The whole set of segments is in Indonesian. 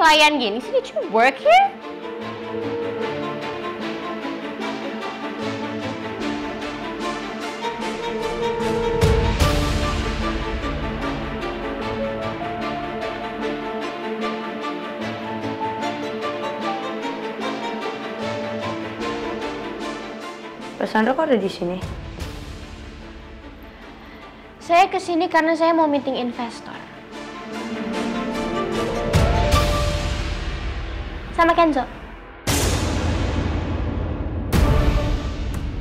pelayan gini sih? Did you work here? Mbak Sandra kok ada di sini? Saya kesini karena saya mau meeting investor. Sama Kenzo.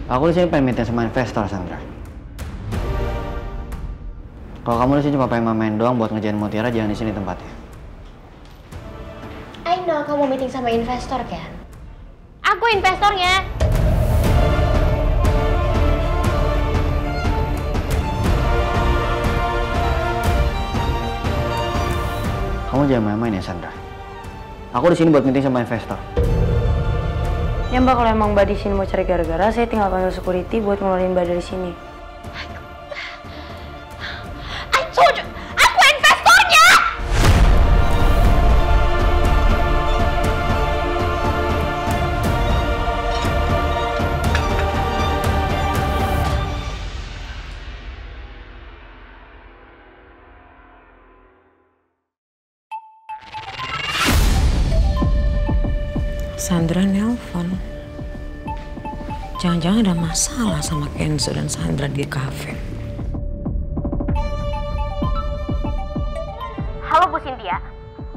Aku di sini pengen meeting sama investor, Sandra. Kalau kamu di sini cuma pengen main doang buat ngejain Mutiara, jangan di sini tempatnya. I know kamu meeting sama investor kan? Aku investornya. Kamu jangan main-main ya, Sandra. Aku di sini buat meeting sama investor. Ya Mbak, kalau emang Mbak di sini mau cari gara-gara, saya tinggal panggil security buat ngeluarin Mbak dari sini. I told you, aku investornya! Sandra nelpon. Jangan-jangan ada masalah sama Kenzo dan Sandra di kafe. Halo Bu Cynthia.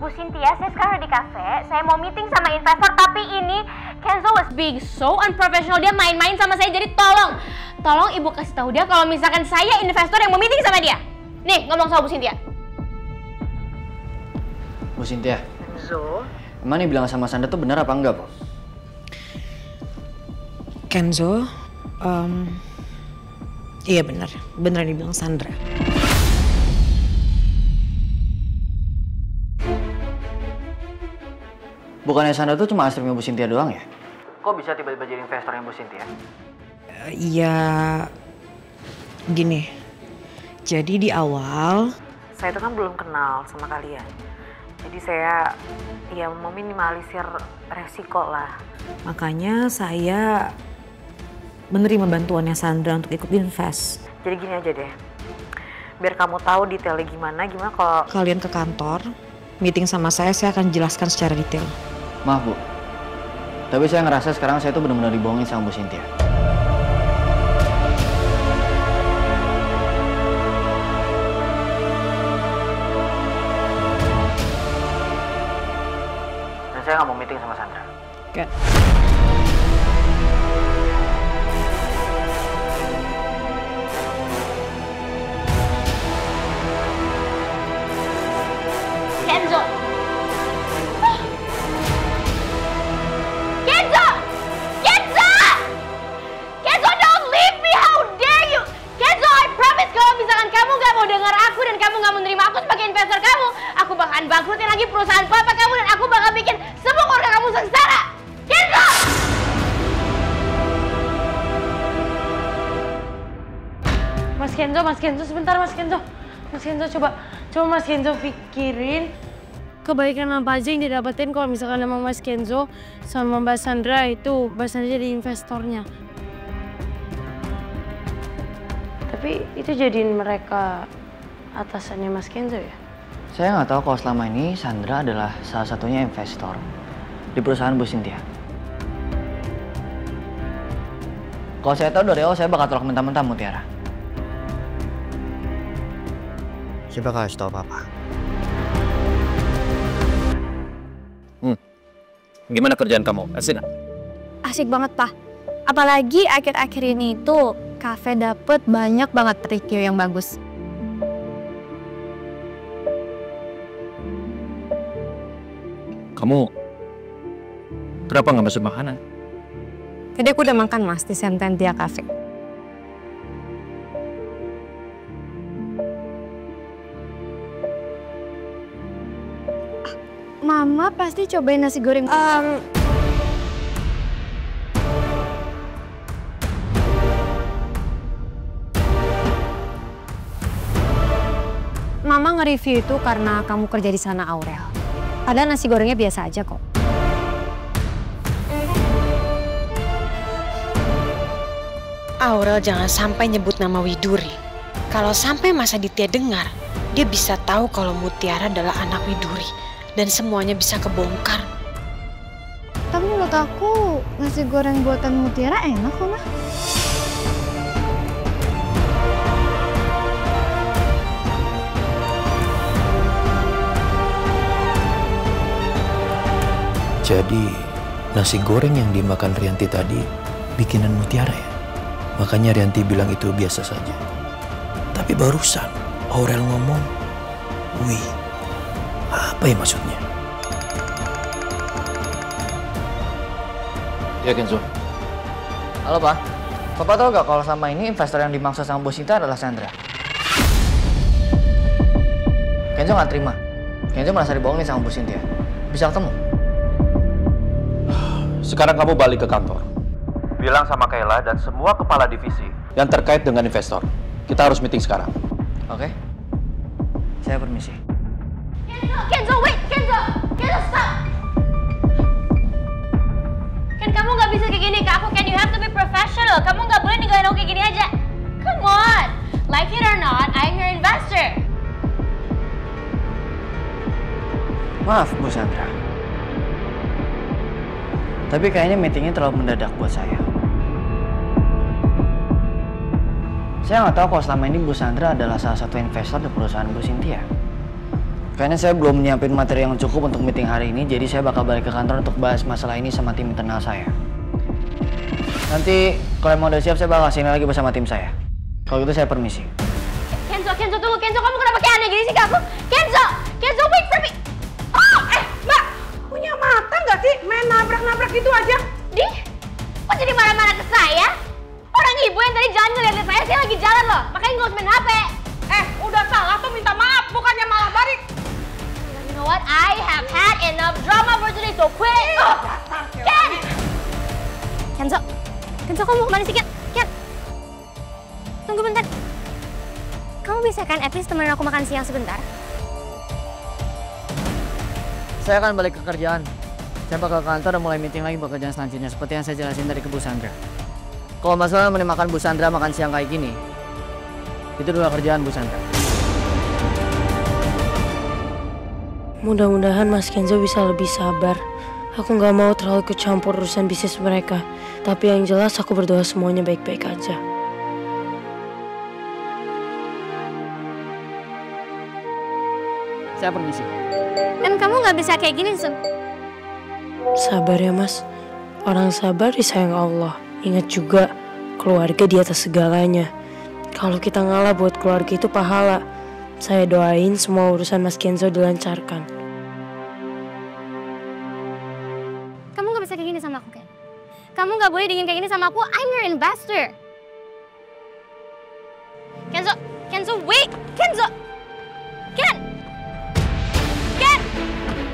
Bu Cynthia, saya sekarang di kafe. Saya mau meeting sama investor, tapi ini Kenzo was being so unprofessional. Dia main-main sama saya, jadi tolong Ibu kasih tahu dia kalau misalkan saya investor yang mau meeting sama dia. Nih, ngomong sama Bu Cynthia. Bu Cynthia. Kenzo? Emang nih bilang sama Sandra tuh benar apa enggak, Bu? Kenzo, iya benar dibilang Sandra. Bukannya Sandra tuh cuma astripnya Bu Cynthia doang ya? Kok bisa tiba-tiba jadi investornya Bu Cynthia? Iya, gini. Jadi di awal saya itu kan belum kenal sama kalian. Jadi saya ya meminimalisir resiko lah. makanya saya menerima bantuannya Sandra untuk ikut invest. Jadi gini aja deh. Biar kamu tahu detailnya gimana kalau Kalian ke kantor, meeting sama saya akan jelaskan secara detail. Maaf, Bu. Tapi saya ngerasa sekarang saya tuh benar-benar dibohongin sama Bu Cynthia. Dan saya nggak mau meeting sama Sandra. Oke. Kenzo! Kenzo! Kenzo! Kenzo, don't leave me! How dare you! Kenzo, I promise kalau misalkan kamu gak mau dengar aku dan kamu gak menerima aku sebagai investor kamu, aku bakalan bangkrutin lagi perusahaan papa kamu dan aku bakal bikin semua keluarga kamu sengsara! Kenzo! Mas Kenzo, sebentar Mas Kenzo. Mas Kenzo, coba Mas Kenzo pikirin kebaikan apa aja yang didapetin kalau misalkan emang Mas Kenzo sama Mbak Sandra itu Mbak Sandra jadi investornya. Tapi itu jadiin mereka atasannya Mas Kenzo ya? Saya nggak tahu kalau selama ini Sandra adalah salah satunya investor di perusahaan Bu Cynthia. Kalau saya tahu dari awal saya bakal tolak mentah-mentah Mutiara. Saya bakal kasih tahu Papa. Gimana kerjaan kamu? Asik nggak? Asik banget, Pak. Apalagi akhir-akhir ini itu kafe dapet banyak banget review yang bagus. Kamu kenapa nggak masuk makanan? Tadi aku udah makan, Mas, di Sententia Cafe. Mama pasti cobain nasi goreng. Mama nge-review itu karena kamu kerja di sana, Aurel. Padahal nasi gorengnya biasa aja kok. Aurel jangan sampai nyebut nama Widuri. Kalau sampai Mas Aditya dengar, dia bisa tahu kalau Mutiara adalah anak Widuri dan semuanya bisa kebongkar. Tapi menurut aku nasi goreng buatan Mutiara enak kok, Mah. Jadi nasi goreng yang dimakan Rianti tadi bikinan Mutiara ya? Makanya Rianti bilang itu biasa saja. Tapi barusan Aurel ngomong, wih, apa ya maksudnya? Ya Kenzo. Halo Pak, Bapak tahu gak kalau sama ini investor yang dimaksud sama bos Sinta adalah Sandra? Kenzo nggak terima. Kenzo merasa dibohongin sama bos Sinta. Bisa ketemu? Sekarang kamu balik ke kantor. Bilang sama Kayla dan semua kepala divisi yang terkait dengan investor. Kita harus meeting sekarang. Oke. Saya permisi. Kenzo, wait! Kenzo, stop! Kan kamu nggak bisa kayak gini ke aku. Can you have to be professional? Kamu nggak boleh ninggalin aku kayak gini aja. Come on! Like it or not, I'm your investor. Maaf, Bu Sandra. Tapi kayaknya meetingnya terlalu mendadak buat saya. Saya nggak tahu kalau selama ini Bu Sandra adalah salah satu investor di perusahaan Bu Cynthia. Kayaknya saya belum menyiapin materi yang cukup untuk meeting hari ini, jadi saya bakal balik ke kantor untuk bahas masalah ini sama tim internal saya. Nanti kalau mau udah siap, saya bakal sini lagi bersama tim saya. Kalau gitu saya permisi. Kenzo, tunggu. Kenzo, kamu kenapa kayak aneh gini sih ke aku? Kenzo, wait for me! Oh, Mbak, punya mata nggak sih main nabrak-nabrak gitu aja? Kok jadi marah-marah ke saya? Orang ibu yang tadi jalan ngeliat saya lagi jalan loh. Makanya nggak usah main HP. Udah salah tuh minta maaf, bukannya malah balik. You know what? I have had enough drama for today, so quit! Kenzo, kamu mau kemana sih, Ken? Tunggu bentar. Kamu bisa kan at least temenin aku makan siang sebentar? Saya akan balik ke kerjaan. Saya bakal ke kantor dan mulai meeting lagi buat kerjaan selanjutnya, seperti yang saya jelasin tadi ke Bu Sandra. Kalau masalah menikmati Bu Sandra makan siang kayak gini, itu adalah kerjaan Bu Sandra. Mudah-mudahan Mas Kenzo bisa lebih sabar. Aku nggak mau terlalu kecampur urusan bisnis mereka. Tapi yang jelas aku berdoa semuanya baik-baik aja. Saya permisi. Dan kamu nggak bisa kayak gini, Sun. Sabar ya Mas. Orang sabar disayang Allah. Ingat juga, keluarga di atas segalanya. Kalau kita ngalah buat keluarga itu pahala. Saya doain semua urusan Mas Kenzo dilancarkan. Kamu nggak bisa kayak gini sama aku, Ken. Kamu nggak boleh dingin kayak gini sama aku. I'm your investor. Kenzo, wait! Kenzo!